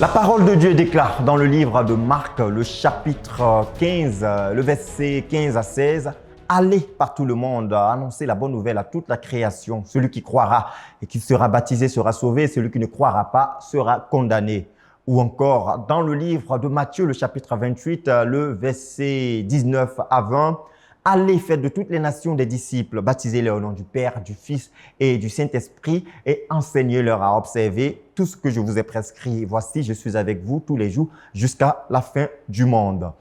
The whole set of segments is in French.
La parole de Dieu déclare dans le livre de Marc, le chapitre 15, le verset 15 à 16, « Allez par tout le monde, annoncer la bonne nouvelle à toute la création. Celui qui croira et qui sera baptisé sera sauvé, celui qui ne croira pas sera condamné. » Ou encore dans le livre de Matthieu, le chapitre 28, le verset 19 à 20, « Allez, faites de toutes les nations des disciples, baptisez-les au nom du Père, du Fils et du Saint-Esprit et enseignez-leur à observer tout ce que je vous ai prescrit. Voici, je suis avec vous tous les jours jusqu'à la fin du monde. »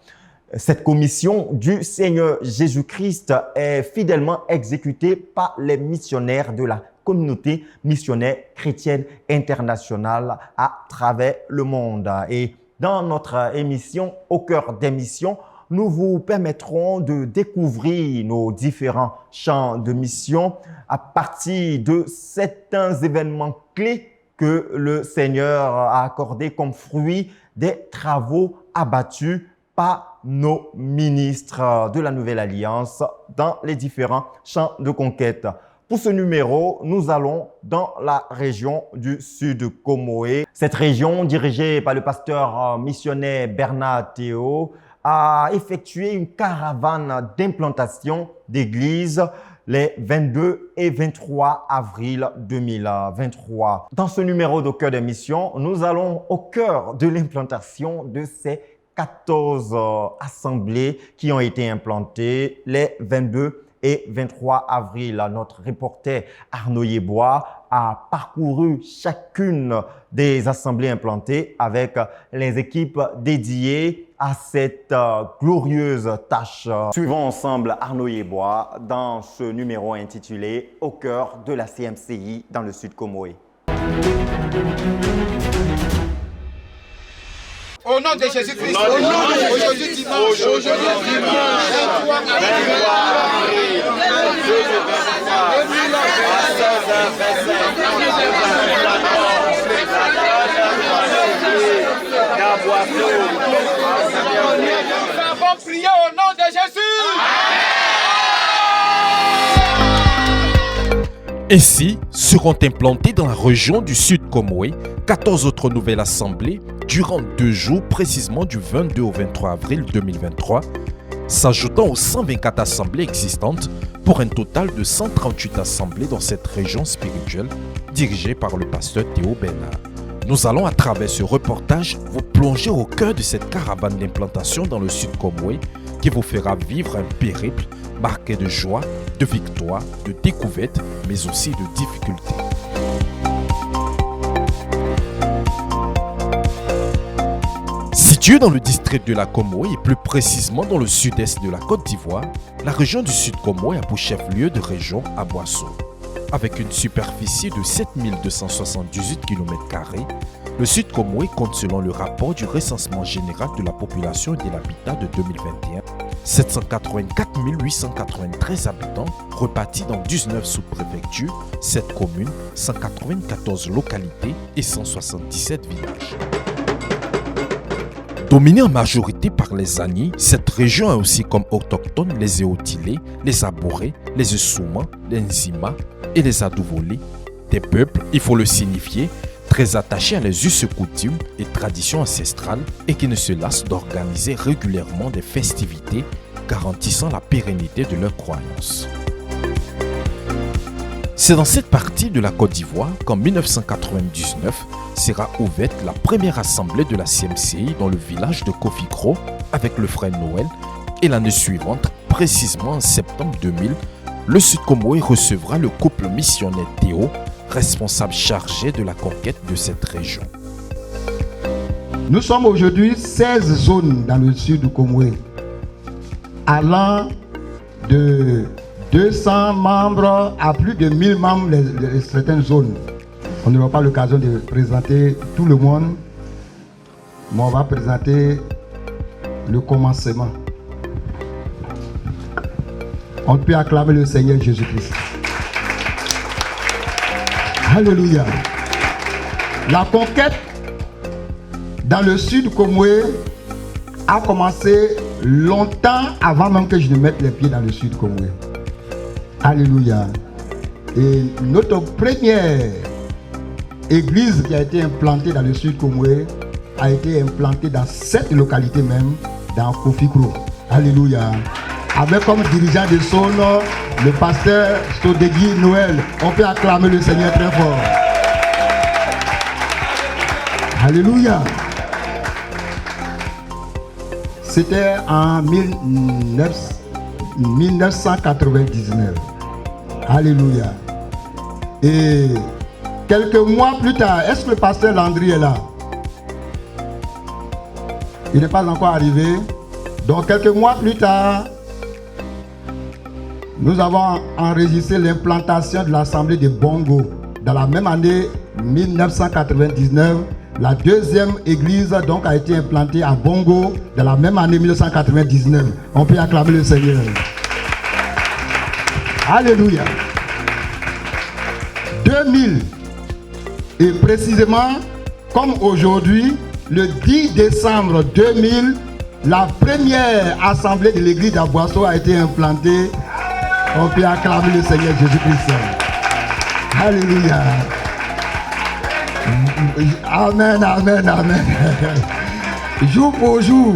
Cette commission du Seigneur Jésus-Christ est fidèlement exécutée par les missionnaires de la communauté missionnaire chrétienne internationale à travers le monde. Et dans notre émission, au cœur des missions, nous vous permettrons de découvrir nos différents champs de mission à partir de certains événements clés que le Seigneur a accordés comme fruit des travaux abattus par nos ministres de la Nouvelle Alliance dans les différents champs de conquête. Pour ce numéro, nous allons dans la région du Sud Comoé. Cette région, dirigée par le pasteur missionnaire Bernard Théo, a effectué une caravane d'implantation d'églises les 22 et 23 avril 2023. Dans ce numéro de Cœur des missions, nous allons au cœur de l'implantation de ces 14 assemblées qui ont été implantées les 22 et 23 avril. Notre reporter Arnaud Yebois a parcouru chacune des assemblées implantées avec les équipes dédiées à cette glorieuse tâche. Suivons ensemble Arnaud Yebois dans ce numéro intitulé « Au cœur de la CMCI dans le Sud Comoé ». Au nom de Jésus-Christ, aujourd'hui dimanche, 23 avril 2023, nous avons prié au nom de Jésus. Ainsi seront implantées dans la région du Sud Comoé 14 autres nouvelles assemblées durant 2 jours, précisément du 22 au 23 avril 2023, s'ajoutant aux 124 assemblées existantes pour un total de 138 assemblées dans cette région spirituelle dirigée par le pasteur Théo Bernard. Nous allons à travers ce reportage vous plonger au cœur de cette caravane d'implantation dans le Sud Comoé qui vous fera vivre un périple marqué de joie, de victoire, de découverte, mais aussi de difficultés. Située dans le district de la Comoé et plus précisément dans le sud-est de la Côte d'Ivoire, la région du Sud Comoé a pour chef-lieu de région Aboissou. Avec une superficie de 7278 km², le Sud Comoé compte selon le rapport du recensement général de la population et de l'habitat de 2021, 784 893 habitants repartis dans 19 sous-préfectures, 7 communes, 194 localités et 177 villages. Dominée en majorité par les Agnis, cette région a aussi comme autochtones les Éotilés, les Abourés, les Essoumans, les Nzima et les Adouvolés, des peuples, il faut le signifier, très attachés à les us, coutumes et traditions ancestrales et qui ne se lassent d'organiser régulièrement des festivités garantissant la pérennité de leurs croyances. C'est dans cette partie de la Côte d'Ivoire qu'en 1999 sera ouverte la première assemblée de la CMCI dans le village de Kofikro avec le frère Noël et l'année suivante, précisément en septembre 2000, le Sud Comoé recevra le couple missionnaire Théo, responsable chargé de la conquête de cette région. Nous sommes aujourd'hui 16 zones dans le Sud du Comoé, allant de 200 membres à plus de 1000 membres de certaines zones. On n'aura pas l'occasion de présenter tout le monde, mais on va présenter le commencement. On peut acclamer le Seigneur Jésus-Christ. Alléluia. La conquête dans le Sud Comoé a commencé longtemps avant même que je ne mette les pieds dans le Sud Comoé. Alléluia. Et notre première église qui a été implantée dans le sud Komoué a été implantée dans cette localité même, dans Kofikro. Alléluia. Avec comme dirigeant de son le pasteur Sodegui Noël. On peut acclamer le Seigneur très fort. Alléluia. C'était en 1999. Alléluia. Et quelques mois plus tard, est-ce que le pasteur Landry est là? Il n'est pas encore arrivé. Donc quelques mois plus tard, nous avons enregistré l'implantation de l'Assemblée de Bongo. Dans la même année 1999, la deuxième église donc a été implantée à Bongo dans la même année 1999. On peut acclamer le Seigneur. Alléluia. 2000. Et précisément, comme aujourd'hui, le 10 décembre 2000, la première assemblée de l'église d'Aboisseau a été implantée. On peut acclamer le Seigneur Jésus-Christ. Alléluia. Amen, amen, amen. Jour pour jour.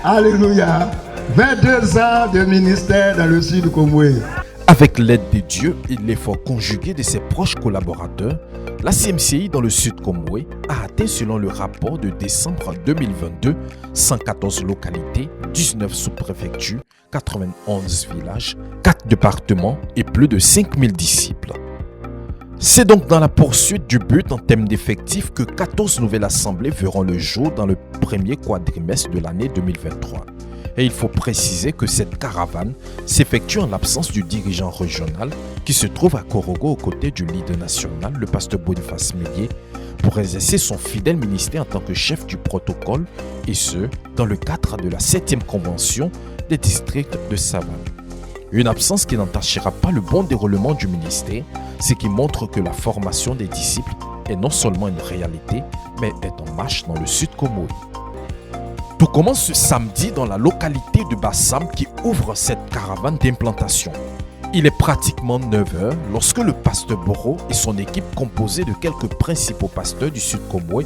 Alléluia. 22 ans de ministère dans le sud du Komoué. Avec l'aide de Dieu et l'effort conjugué de ses proches collaborateurs, la CMCI dans le sud Komoué a atteint, selon le rapport de décembre 2022, 114 localités, 19 sous-préfectures, 91 villages, 4 départements et plus de 5000 disciples. C'est donc dans la poursuite du but en termes d'effectifs que 14 nouvelles assemblées verront le jour dans le premier quadrimestre de l'année 2023. Et il faut préciser que cette caravane s'effectue en l'absence du dirigeant régional qui se trouve à Korogo aux côtés du leader national, le pasteur Boniface Mélier, pour exercer son fidèle ministère en tant que chef du protocole, et ce, dans le cadre de la 7e convention des districts de Savane. Une absence qui n'entachera pas le bon déroulement du ministère, ce qui montre que la formation des disciples est non seulement une réalité, mais est en marche dans le sud Komoué. Tout commence ce samedi dans la localité de Bassam qui ouvre cette caravane d'implantation. Il est pratiquement 9h lorsque le pasteur Boro et son équipe composée de quelques principaux pasteurs du sud Komoué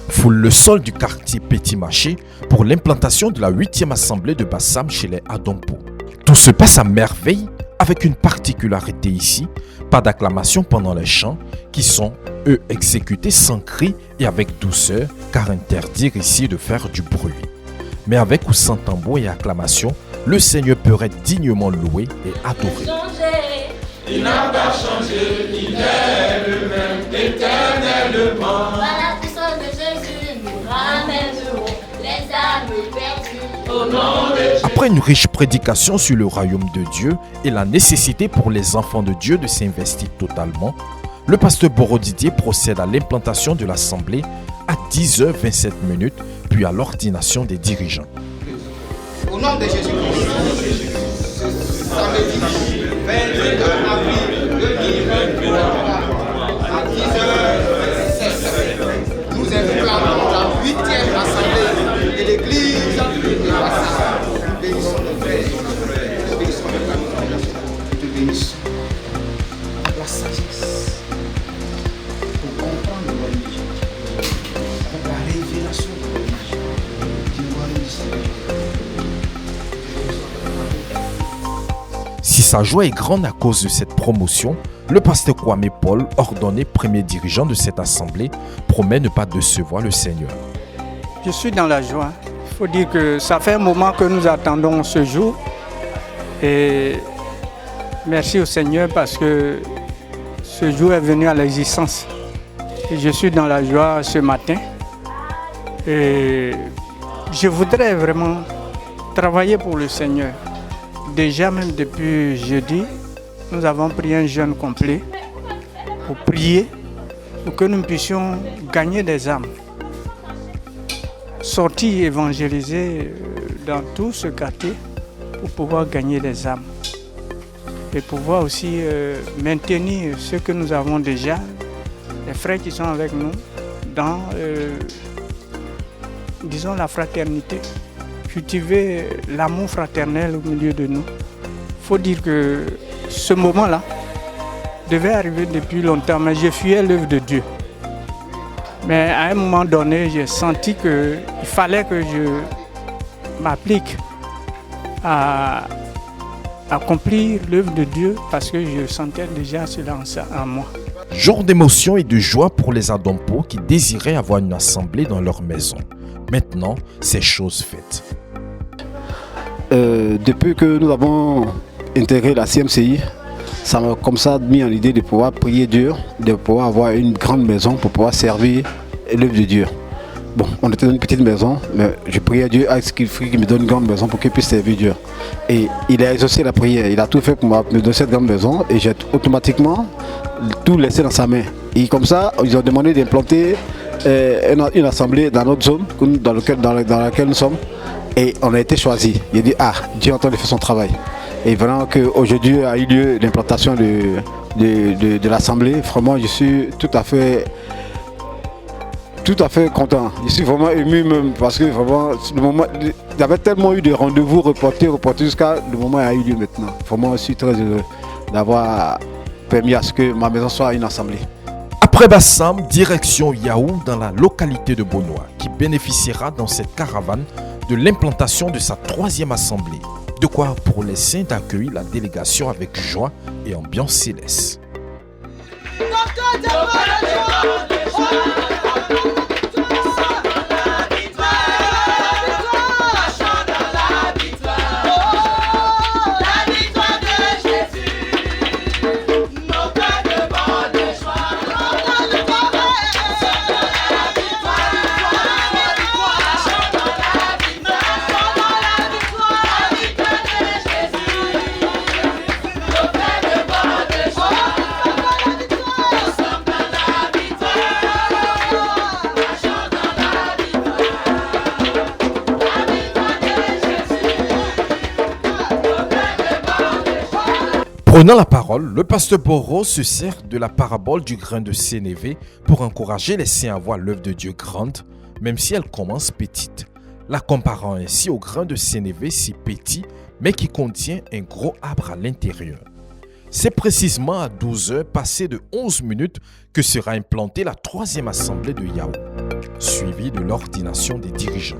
foulent le sol du quartier Petit Marché pour l'implantation de la 8e assemblée de Bassam chez les Adompo. Tout se passe à merveille avec une particularité ici, pas d'acclamation pendant les chants qui sont, eux, exécutés sans cri et avec douceur car interdire ici de faire du bruit. Mais avec ou sans tambour et acclamation, le Seigneur peut être dignement loué et adoré. Il n'a pas changé, il est le même éternellement. Par la puissance de Jésus, nous ramènerons les âmes perdues au nom de Jésus. Après une riche prédication sur le royaume de Dieu et la nécessité pour les enfants de Dieu de s'investir totalement, le pasteur Boro Didier procède à l'implantation de l'assemblée à 10h27, puis à l'ordination des dirigeants. Au nom de Jésus-Christ, samedi 22 avril 2023 à 10h07, nous implantons la 8e assemblée de l'église de Bassam. Nous bénissons le Père, nous bénissons le Père, nous bénissons la sagesse pour comprendre le religion, avec la révélation de la religion, du royaume du Seigneur. Si sa joie est grande à cause de cette promotion, le pasteur Kwame Paul, ordonné premier dirigeant de cette assemblée, promet ne pas décevoir le Seigneur. Je suis dans la joie. Il faut dire que ça fait un moment que nous attendons ce jour. Et merci au Seigneur parce que ce jour est venu à l'existence. Et je suis dans la joie ce matin. Et je voudrais vraiment travailler pour le Seigneur. Déjà même depuis jeudi, nous avons pris un jeûne complet pour prier, pour que nous puissions gagner des âmes. Sortir évangéliser dans tout ce quartier pour pouvoir gagner des âmes. Et pouvoir aussi maintenir ce que nous avons déjà, les frères qui sont avec nous, dans, disons, la fraternité. Cultiver l'amour fraternel au milieu de nous. Il faut dire que ce moment-là devait arriver depuis longtemps, mais je fuyais l'œuvre de Dieu. Mais à un moment donné, j'ai senti qu'il fallait que je m'applique à accomplir l'œuvre de Dieu parce que je sentais déjà cela en moi. Jour d'émotion et de joie pour les Adompo qui désiraient avoir une assemblée dans leur maison. Maintenant, c'est chose faite. Depuis que nous avons intégré la CMCI, ça m'a comme ça mis en idée de pouvoir prier Dieu, de pouvoir avoir une grande maison pour pouvoir servir l'œuvre de Dieu. Bon, on était dans une petite maison, mais je priais Dieu à ce qu'il me donne une grande maison pour qu'il puisse servir Dieu. Et il a exaucé la prière, il a tout fait pour me donner cette grande maison et j'ai automatiquement tout laissé dans sa main. Et comme ça, ils ont demandé d'implanter une assemblée dans notre zone dans laquelle nous sommes. Et on a été choisi. Il a dit, Dieu est en train de faire son travail. Et vraiment qu'aujourd'hui a eu lieu l'implantation de l'assemblée. Vraiment, je suis tout à fait content. Je suis vraiment ému même parce que vraiment, le moment, il y avait tellement eu de rendez-vous reportés jusqu'à le moment où il a eu lieu maintenant. Vraiment, je suis très heureux d'avoir permis à ce que ma maison soit une assemblée. Après Bassam, direction Yahou dans la localité de Bonois, qui bénéficiera dans cette caravane de l'implantation de sa 3e assemblée. De quoi pour les saints d'accueillir la délégation avec joie et ambiance céleste. Prenant la parole, le pasteur Boro se sert de la parabole du grain de sénévé pour encourager les saints à voir l'œuvre de Dieu grande, même si elle commence petite, la comparant ainsi au grain de sénévé si petit, mais qui contient un gros arbre à l'intérieur. C'est précisément à 12h passées de 11 minutes que sera implantée la 3e assemblée de Yahou, suivie de l'ordination des dirigeants.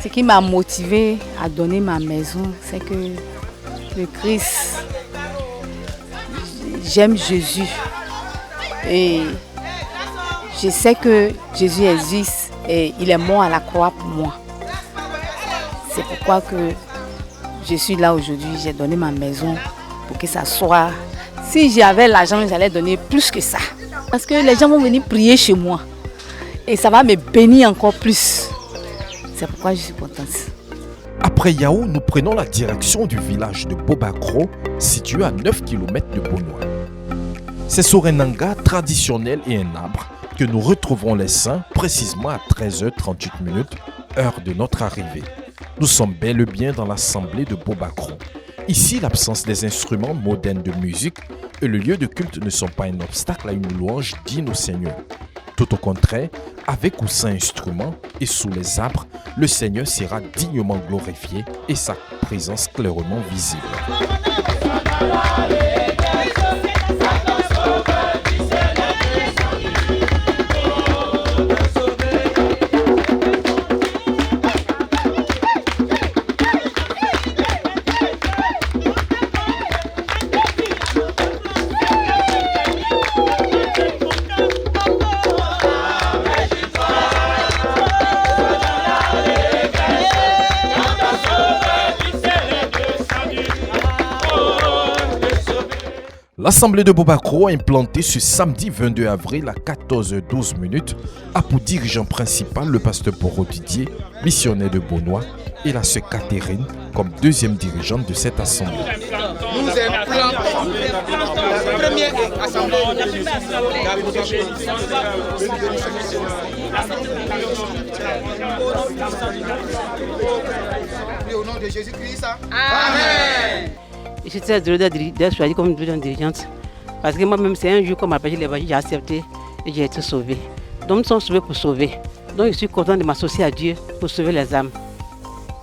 Ce qui m'a motivé à donner ma maison, c'est que le Christ, j'aime Jésus et je sais que Jésus existe et il est mort à la croix pour moi. C'est pourquoi que je suis là aujourd'hui, j'ai donné ma maison pour que ça soit... Si j'avais l'argent, j'allais donner plus que ça. Parce que les gens vont venir prier chez moi et ça va me bénir encore plus. C'est pourquoi je suis contente. Après Yahou, nous prenons la direction du village de Bobakro, situé à 9 km de Bonois. C'est sur un hangar traditionnel et un arbre que nous retrouverons les saints précisément à 13h38, heure de notre arrivée. Nous sommes bel et bien dans l'assemblée de Bobakro. Ici, l'absence des instruments modernes de musique et le lieu de culte ne sont pas un obstacle à une louange digne au Seigneur. Tout au contraire, avec ou sans instrument et sous les arbres, le Seigneur sera dignement glorifié et sa présence clairement visible. L'assemblée de Bobakro, implantée ce samedi 22 avril à 14h12, a pour dirigeant principal le pasteur Boro Didier, missionnaire de Bonois, et la sœur Catherine comme deuxième dirigeante de cette assemblée. Nous implantons la première assemblée au nom de Jésus-Christ. Amen. Je suis très heureuse d'être choisie comme dirigeante. Parce que moi-même, c'est un jour qu'on m'a appelé l'évangile, j'ai accepté et j'ai été sauvée. Donc nous sommes sauvés pour sauver. Donc je suis content de m'associer à Dieu pour sauver les âmes.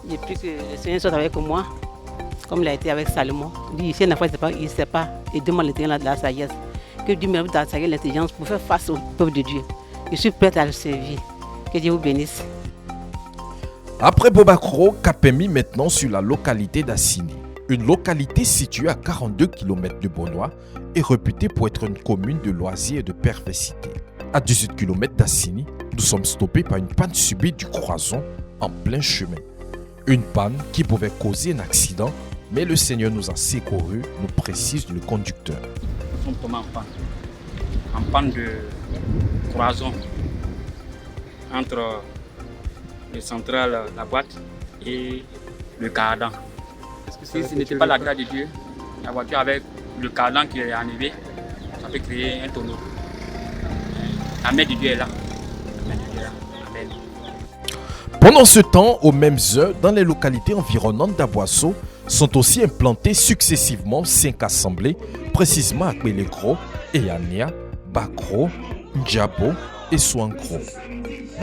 J'ai pris que le Seigneur soit avec moi, comme il a été avec Salomon. Il dit ici, une fois, il ne sait pas, et demande l'intelligence de la sagesse. Que Dieu me donne la sagesse et l'intelligence pour faire face au peuple de Dieu. Je suis prête à le servir. Que Dieu vous bénisse. Après Bobacro, cap est mis maintenant sur la localité d'Assini. Une localité située à 42 km de Bonois et réputée pour être une commune de loisirs et de perversité. À 18 km d'Assini, nous sommes stoppés par une panne subite du croison en plein chemin. Une panne qui pouvait causer un accident, mais le Seigneur nous a secourus, nous précise le conducteur. Nous sommes tombés en panne de croison entre le central, la boîte et le cardan. Si ce n'était pas la grâce de Dieu, la voiture avec le cardan qui est arrivé, ça peut créer un tonneau. La main de Dieu est là. Amen. Pendant ce temps, aux mêmes heures, dans les localités environnantes d'Aboisseau, sont aussi implantées successivement 5 assemblées, précisément à Kwelegro, Eania, Bakro, Ndjabo et Souankro.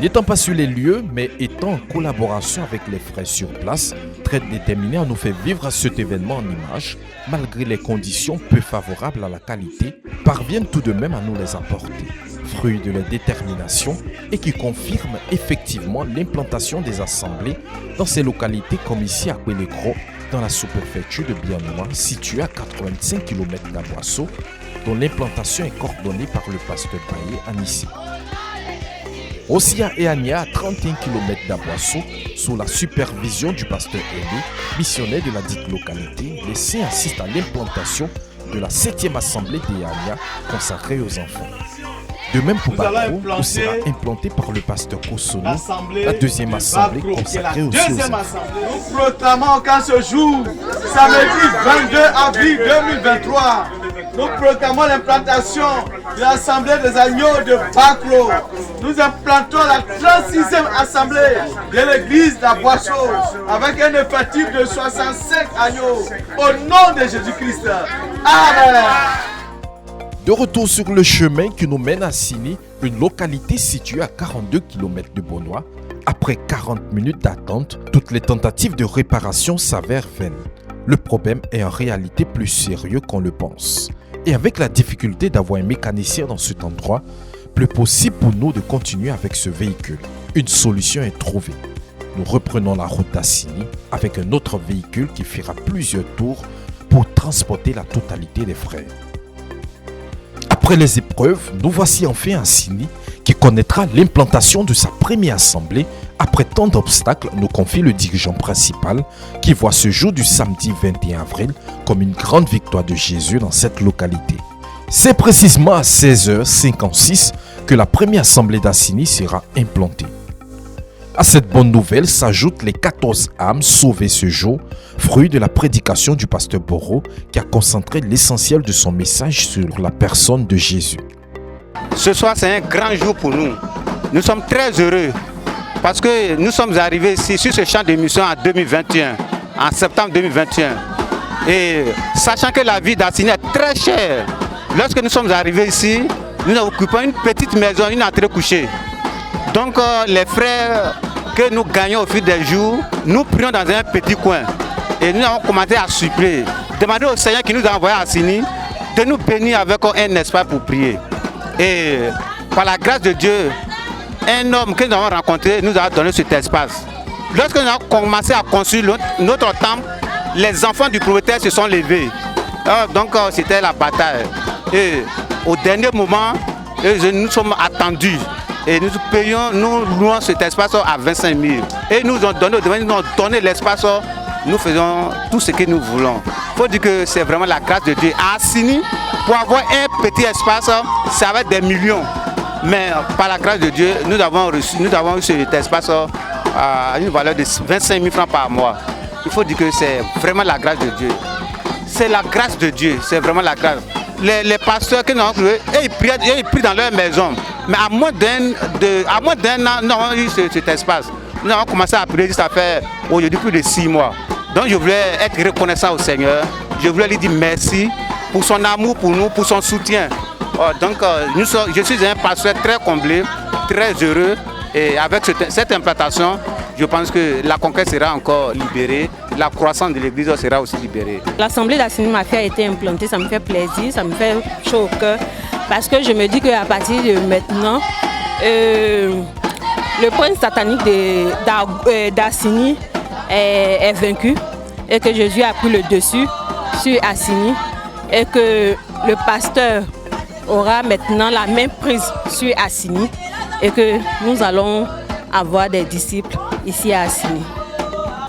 N'étant pas sur les lieux, mais étant en collaboration avec les frères sur place, très déterminés à nous faire vivre cet événement en images, malgré les conditions peu favorables à la qualité, parviennent tout de même à nous les apporter, fruit de leur détermination et qui confirme effectivement l'implantation des assemblées dans ces localités comme ici à Kwelegro, dans la sous-préfecture de Bianoua, située à 85 km d'Aboisseau, dont l'implantation est coordonnée par le pasteur Baye Anissé. Aussi à Eania, à 31 km d'Aboisseau, sous la supervision du pasteur Aimé, missionnaire de la dite localité, les saints assistent à l'implantation de la 7e assemblée d'Eania consacrée aux enfants. De même pour Bakro, où sera implantée par le pasteur Kosono, la 2e assemblée consacrée aussi aux enfants. Nous proclamons qu'en ce jour, samedi 22 avril 2023, nous proclamons l'implantation de l'assemblée des agneaux de Bakro. Nous implantons la 36e assemblée de l'église d'Aboisseau avec un effectif de 65 agneaux au nom de Jésus-Christ. Amen. De retour sur le chemin qui nous mène à Sini, une localité située à 42 km de Bonois, après 40 minutes d'attente, toutes les tentatives de réparation s'avèrent vaines. Le problème est en réalité plus sérieux qu'on le pense. Et avec la difficulté d'avoir un mécanicien dans cet endroit, plus possible pour nous de continuer avec ce véhicule. Une solution est trouvée. Nous reprenons la route d'Assini avec un autre véhicule qui fera plusieurs tours pour transporter la totalité des frères. Après les épreuves, nous voici enfin à Sini qui connaîtra l'implantation de sa première assemblée après tant d'obstacles, nous confie le dirigeant principal qui voit ce jour du samedi 21 avril comme une grande victoire de Jésus dans cette localité. C'est précisément à 16h56 que la première assemblée d'Assini sera implantée. À cette bonne nouvelle s'ajoutent les 14 âmes sauvées ce jour, fruit de la prédication du pasteur Boro qui a concentré l'essentiel de son message sur la personne de Jésus. Ce soir, c'est un grand jour pour nous. Nous sommes très heureux parce que nous sommes arrivés ici sur ce champ de mission en 2021, en septembre 2021. Et sachant que la vie d'Assini est très chère, lorsque nous sommes arrivés ici, nous occupons une petite maison, une entrée couchée. Donc les frères que nous gagnons au fil des jours, nous prions dans un petit coin. Et nous avons commencé à supplier, demander au Seigneur qui nous a envoyé à Sini de nous bénir avec un espace pour prier. Et par la grâce de Dieu, un homme que nous avons rencontré nous a donné cet espace. Lorsque nous avons commencé à construire notre temple, les enfants du propriétaire se sont levés. Donc c'était la bataille. Et au dernier moment, nous sommes attendus. Et nous payons, nous louons cet espace à 25 000. Et nous ont donné l'espace, nous faisons tout ce que nous voulons. Il faut dire que c'est vraiment la grâce de Dieu. À Sini, pour avoir un petit espace, ça va être des millions. Mais par la grâce de Dieu, nous avons eu cet espace à une valeur de 25 000 francs par mois. Il faut dire que c'est vraiment la grâce de Dieu. C'est la grâce de Dieu, c'est vraiment la grâce. Les pasteurs que nous avons trouvé, ils prient dans leur maison. Mais à moins d'un an, nous avons eu cet espace. Nous avons commencé à prier, ça fait aujourd'hui plus de 6 mois. Donc je voulais être reconnaissant au Seigneur je voulais lui dire merci pour son amour pour nous, pour son soutien. Je suis un pasteur très comblé, très heureux. Et avec cette implantation, je pense que la conquête sera encore libérée, la croissance de l'église sera aussi libérée. L'Assemblée d'Assini Mafia a été implantée, ça me fait plaisir, ça me fait chaud au cœur. Parce que je me dis qu'à partir de maintenant, le prince satanique d'Assini est vaincu et que Jésus a pris le dessus sur Assini et que le pasteur aura maintenant la même prise sur Assini et que nous allons avoir des disciples ici à Assini.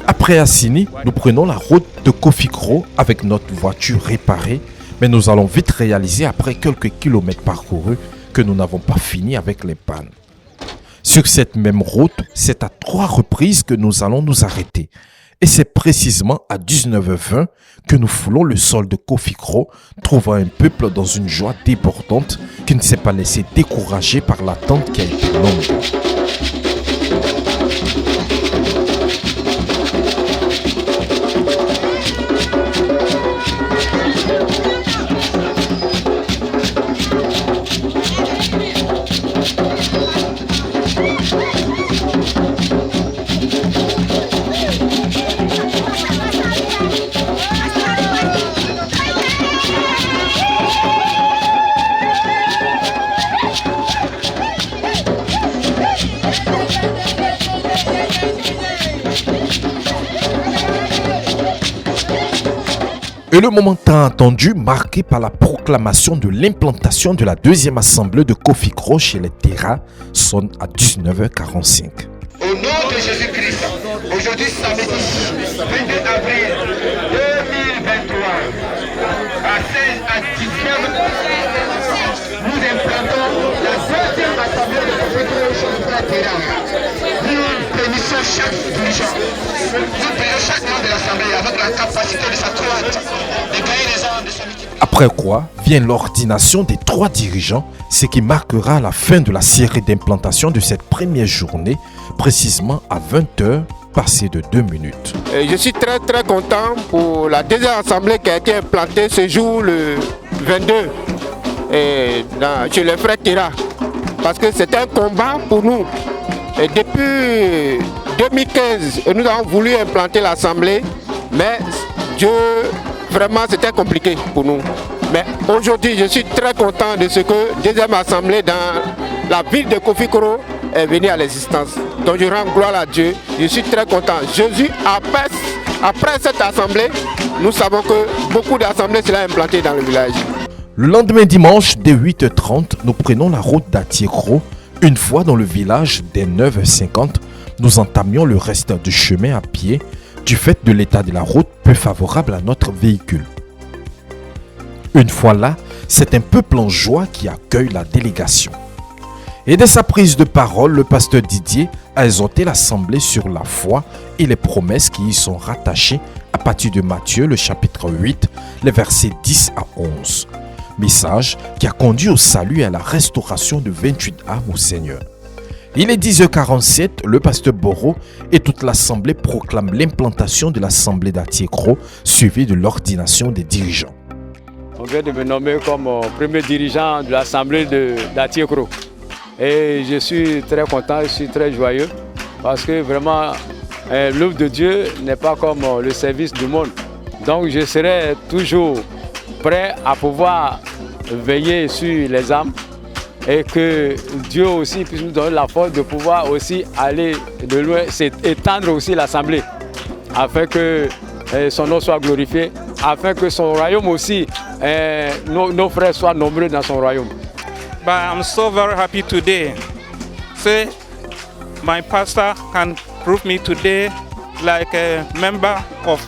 Après Assini, nous prenons la route de Kofikro avec notre voiture réparée, mais nous allons vite réaliser après quelques kilomètres parcourus que nous n'avons pas fini avec les pannes. Sur cette même route, c'est à 3 reprises que nous allons nous arrêter. Et c'est précisément à 19h20 que nous foulons le sol de Kofikro, trouvant un peuple dans une joie débordante qui ne s'est pas laissé décourager par l'attente qui a été longue. Et le moment tant attendu, marqué par la proclamation de l'implantation de la deuxième assemblée de Kofikro chez les Terra, sonne à 19h45. Au nom de Jésus-Christ, aujourd'hui samedi 22 avril 2023, à 16 à 19h, nous implantons la deuxième assemblée de Kofikro chez les Terra. Nous bénissons chaque dirigeant, nous bénissons chaque membre de l'assemblée avec la capacité de s'accroître, de gagner les âmes, de se multiplier. Après quoi vient l'ordination des 3 dirigeants, ce qui marquera la fin de la série d'implantation de cette première journée, précisément à 20h, passé de 2 minutes. Je suis très content pour la deuxième assemblée qui a été implantée ce jour, le 22, chez les frères Terra. Parce que c'est un combat pour nous. Et depuis 2015, nous avons voulu implanter l'assemblée, mais Dieu, vraiment, c'était compliqué pour nous. Mais aujourd'hui, je suis très content de ce que la deuxième assemblée dans la ville de Kofikro est venue à l'existence. Donc je rends gloire à Dieu. Je suis très content. Jésus, après cette assemblée, nous savons que beaucoup d'assemblées seront implantées dans le village. Le lendemain dimanche, dès 8h30, nous prenons la route d'Atiekro. Une fois dans le village, dès 9h50, nous entamions le reste du chemin à pied du fait de l'état de la route peu favorable à notre véhicule. Une fois là, c'est un peuple en joie qui accueille la délégation. Et dès sa prise de parole, le pasteur Didier a exhorté l'assemblée sur la foi et les promesses qui y sont rattachées à partir de Matthieu, le chapitre 8, les versets 10 à 11. Message qui a conduit au salut et à la restauration de 28 âmes au Seigneur. Il est 10h47, le pasteur Boro et toute l'assemblée proclament l'implantation de l'assemblée d'Atiekro, suivie de l'ordination des dirigeants. On vient de me nommer comme premier dirigeant de l'assemblée d'Atiekro. Et je suis très content, je suis très joyeux parce que vraiment l'œuvre de Dieu n'est pas comme le service du monde. Donc je serai toujours prêt à pouvoir veiller sur les âmes et que Dieu aussi puisse nous donner la force de pouvoir aussi aller de loin, étendre aussi l'assemblée afin que son nom soit glorifié, afin que son royaume aussi, nos frères soient nombreux dans son royaume. But I'm so very happy today. Say, my pastor can prove me today like a member of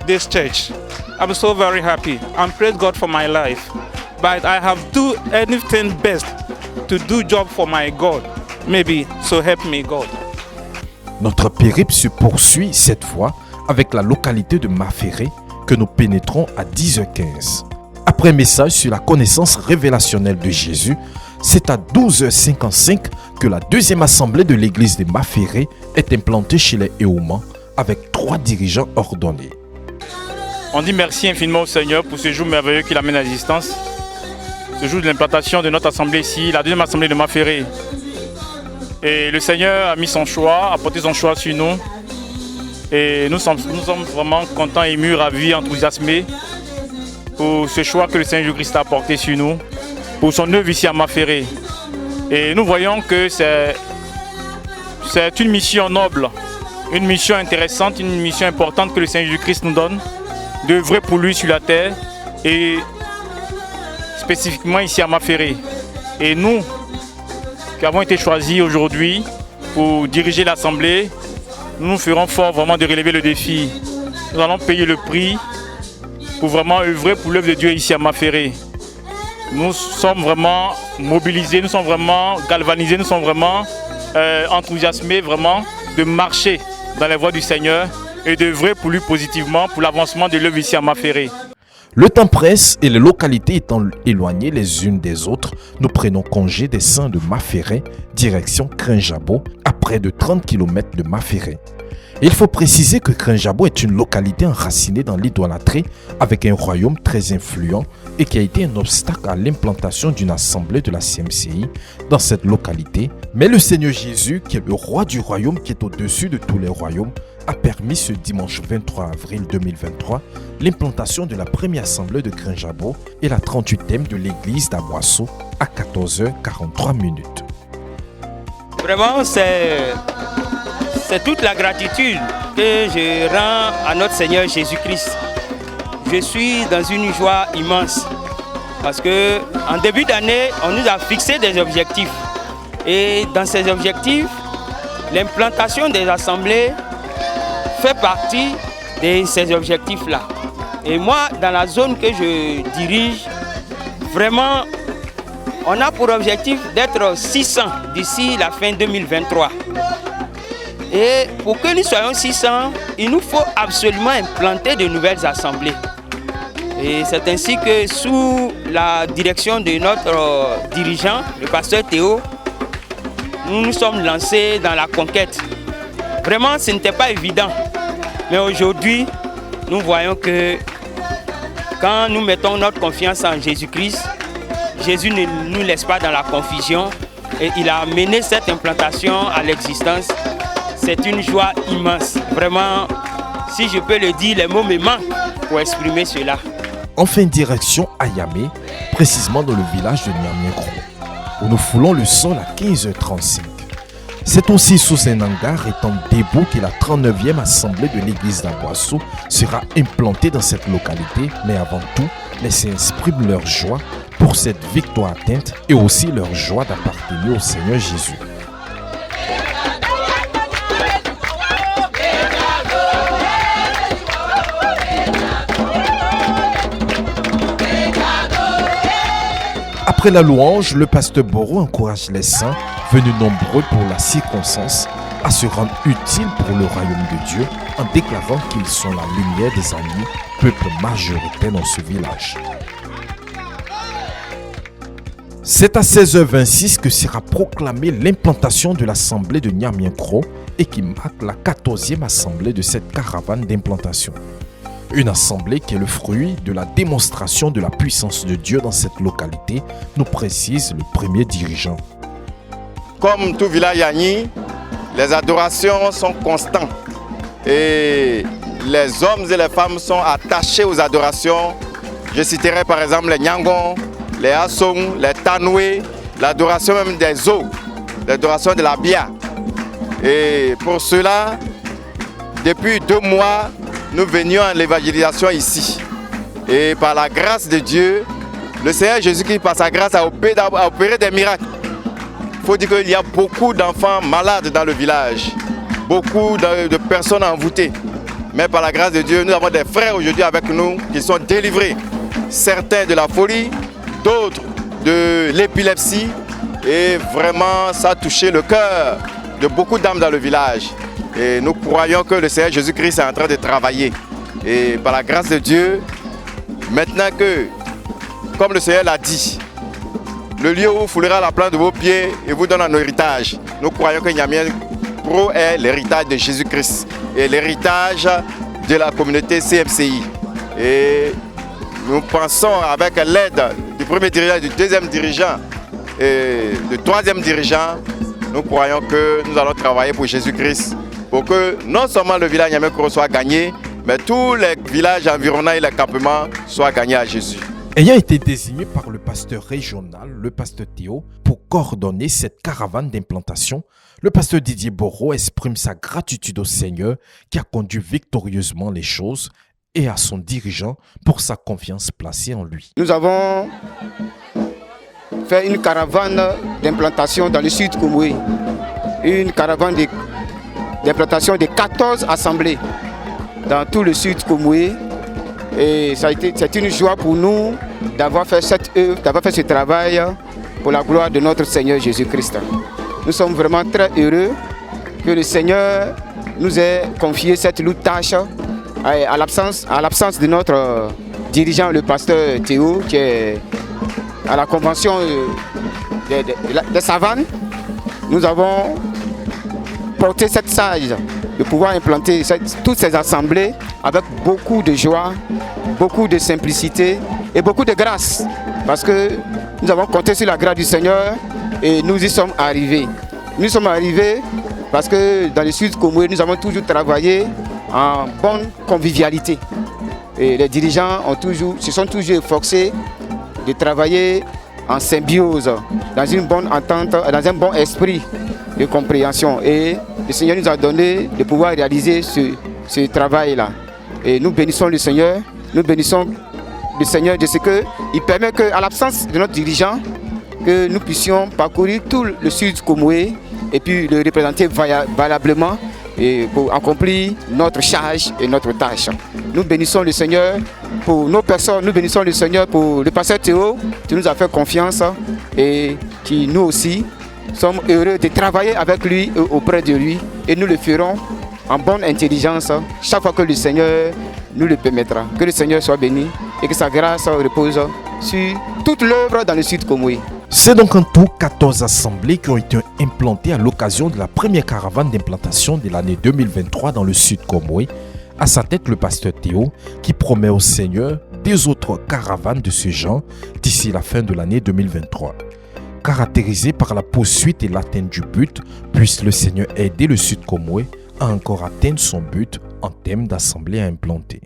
this church. I'm so very happy and praise God for my life. But I have do anything best to do job for my God. Maybe, so help me God. Notre périple se poursuit cette fois avec la localité de Maféré que nous pénétrons à 10h15. Après un message sur la connaissance révélationnelle de Jésus, c'est à 12h55 que la deuxième assemblée de l'église de Maféré est implantée chez les Éoumans avec 3 dirigeants ordonnés. On dit merci infiniment au Seigneur pour ce jour merveilleux qu'il amène à l'existence. Ce jour de l'implantation de notre assemblée ici, la deuxième assemblée de Maferré. Et le Seigneur a mis son choix, a porté son choix sur nous. Et nous sommes vraiment contents, émus, ravis, enthousiasmés pour ce choix que le Seigneur Jésus-Christ a porté sur nous, pour son œuvre ici à Maferré. Et nous voyons que c'est une mission noble, une mission intéressante, une mission importante que le Seigneur Jésus-Christ nous donne, d'œuvrer pour lui sur la terre et spécifiquement ici à Maferré. Et nous, qui avons été choisis aujourd'hui pour diriger l'Assemblée, nous nous ferons fort vraiment de relever le défi. Nous allons payer le prix pour vraiment œuvrer pour l'œuvre de Dieu ici à Maferré. Nous sommes vraiment mobilisés, nous sommes vraiment galvanisés, nous sommes vraiment enthousiasmés vraiment de marcher dans les voies du Seigneur et d'œuvrer pour lui positivement pour l'avancement de l'œuvre ici à Maferré. Le temps presse et les localités étant éloignées les unes des autres, nous prenons congé des saints de Maferré, direction Crinjabo, à près de 30 km de Maferré. Et il faut préciser que Crinjabo est une localité enracinée dans l'idolâtrie avec un royaume très influent et qui a été un obstacle à l'implantation d'une assemblée de la CMCI dans cette localité. Mais le Seigneur Jésus, qui est le roi du royaume qui est au-dessus de tous les royaumes, a permis ce dimanche 23 avril 2023 l'implantation de la première assemblée de Crinjabo et la 38e de l'église d'Aboisseau à 14h43 minutes. Vraiment, c'est toute la gratitude que je rends à notre Seigneur Jésus-Christ. Je suis dans une joie immense parce qu'en début d'année, on nous a fixé des objectifs. Et dans ces objectifs, l'implantation des assemblées fait partie de ces objectifs-là. Et moi, dans la zone que je dirige, vraiment, on a pour objectif d'être 600 d'ici la fin 2023. Et pour que nous soyons 600, il nous faut absolument implanter de nouvelles assemblées. Et c'est ainsi que sous la direction de notre dirigeant, le pasteur Théo, nous nous sommes lancés dans la conquête. Vraiment, ce n'était pas évident. Mais aujourd'hui, nous voyons que quand nous mettons notre confiance en Jésus-Christ, Jésus ne nous laisse pas dans la confusion et il a mené cette implantation à l'existence. C'est une joie immense. Vraiment, si je peux le dire, les mots me manquent pour exprimer cela. Enfin, direction Ayamé, précisément dans le village de Niamiekro, où nous foulons le sol à 15h35. C'est aussi sous un hangar étant debout que la 39e assemblée de l'église d'Aboisseau sera implantée dans cette localité, mais avant tout, laissez exprimer leur joie pour cette victoire atteinte et aussi leur joie d'appartenir au Seigneur Jésus. Après la louange, le pasteur Boro encourage les saints, venus nombreux pour la circonstance, à se rendre utiles pour le royaume de Dieu en déclarant qu'ils sont la lumière des ennemis, peuple majoritaire dans ce village. C'est à 16h26 que sera proclamée l'implantation de l'assemblée de Niamiekro et qui marque la 14e assemblée de cette caravane d'implantation. Une assemblée qui est le fruit de la démonstration de la puissance de Dieu dans cette localité, nous précise le premier dirigeant. Comme tout village Yanni, les adorations sont constantes et les hommes et les femmes sont attachés aux adorations. Je citerai par exemple les Nyangons, les Assong, les Tanoué, l'adoration même des eaux, l'adoration de la Bia. Et pour cela, depuis 2 mois, nous venions à l'évangélisation ici. Et par la grâce de Dieu, le Seigneur Jésus-Christ, par sa grâce, a opéré des miracles. Il faut dire qu'il y a beaucoup d'enfants malades dans le village, beaucoup de personnes envoûtées. Mais par la grâce de Dieu, nous avons des frères aujourd'hui avec nous qui sont délivrés. Certains de la folie, d'autres de l'épilepsie. Et vraiment, ça a touché le cœur de beaucoup d'âmes dans le village. Et nous croyons que le Seigneur Jésus-Christ est en train de travailler. Et par la grâce de Dieu, maintenant que, comme le Seigneur l'a dit, le lieu où vous foulerez la plante de vos pieds et vous donne un héritage, nous croyons que Niamiekro est l'héritage de Jésus-Christ et l'héritage de la communauté CMCI. Et nous pensons avec l'aide du premier dirigeant, du deuxième dirigeant et du troisième dirigeant, nous croyons que nous allons travailler pour Jésus-Christ, pour que non seulement le village Niamey-Koro soit gagné, mais tous les villages environnants et les campements soient gagnés à Jésus. Ayant été désigné par le pasteur régional, le pasteur Théo, pour coordonner cette caravane d'implantation, le pasteur Didier Borot exprime sa gratitude au Seigneur qui a conduit victorieusement les choses et à son dirigeant pour sa confiance placée en lui. Nous avons fait une caravane d'implantation dans le sud Komoué, une caravane d'implantation de 14 assemblées dans tout le sud Komoué. Et c'est une joie pour nous d'avoir fait cette œuvre, d'avoir fait ce travail pour la gloire de notre Seigneur Jésus-Christ. Nous sommes vraiment très heureux que le Seigneur nous ait confié cette lourde tâche à l'absence de notre dirigeant, le pasteur Théo, qui est à la convention des Savanes. Nous avons porté cette charge de pouvoir implanter toutes ces assemblées avec beaucoup de joie, beaucoup de simplicité et beaucoup de grâce. Parce que nous avons compté sur la grâce du Seigneur et nous y sommes arrivés. Nous sommes arrivés parce que dans le sud Komoué, nous avons toujours travaillé en bonne convivialité. Et les dirigeants se sont toujours efforcés de travailler en symbiose, dans une bonne entente, dans un bon esprit de compréhension. Et le Seigneur nous a donné de pouvoir réaliser ce travail-là. Et nous bénissons le Seigneur, de ce qu'il permet qu'à l'absence de notre dirigeant, que nous puissions parcourir tout le sud Komoué et puis le représenter valablement et pour accomplir notre charge et notre tâche. Nous bénissons le Seigneur pour nos personnes, nous bénissons le Seigneur pour le pasteur Théo qui nous a fait confiance et qui nous aussi sommes heureux de travailler avec lui et auprès de lui et nous le ferons en bonne intelligence chaque fois que le Seigneur nous le permettra. Que le Seigneur soit béni et que sa grâce repose sur toute l'œuvre dans le sud Komoué. C'est donc en tout 14 assemblées qui ont été implantées à l'occasion de la première caravane d'implantation de l'année 2023 dans le sud Komoué. À sa tête, le pasteur Théo, qui promet au Seigneur des autres caravanes de ce genre d'ici la fin de l'année 2023. Caractérisé par la poursuite et l'atteinte du but, puisse le Seigneur aider le sud Komoué à encore atteindre son but en termes d'assemblée à implanter.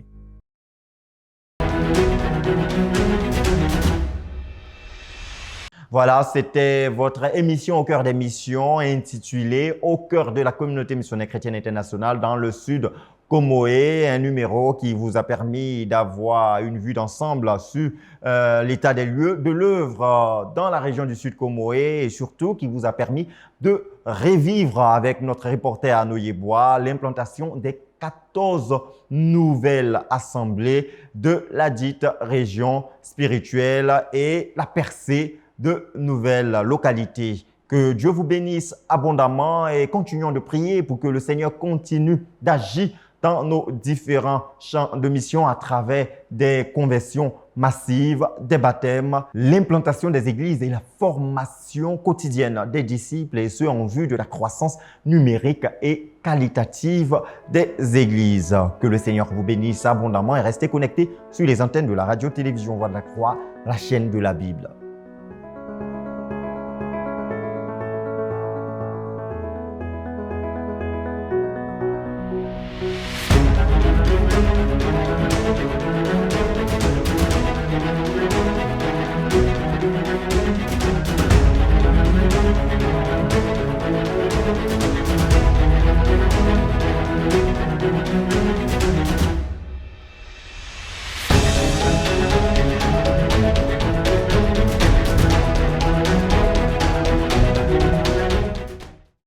Voilà, c'était votre émission au cœur des missions intitulée « Au cœur de la communauté missionnaire chrétienne internationale dans le sud Komoué », un numéro qui vous a permis d'avoir une vue d'ensemble sur l'état des lieux de l'œuvre dans la région du sud Komoué et surtout qui vous a permis de revivre avec notre reporter Arnaud Yeboah l'implantation des 14 nouvelles assemblées de la dite région spirituelle et la percée de nouvelles localités. Que Dieu vous bénisse abondamment et continuons de prier pour que le Seigneur continue d'agir dans nos différents champs de mission à travers des conversions massives, des baptêmes, l'implantation des églises et la formation quotidienne des disciples et ce en vue de la croissance numérique et qualitative des églises. Que le Seigneur vous bénisse abondamment et restez connectés sur les antennes de la radio-télévision Voix de la Croix, la chaîne de la Bible. Thank you.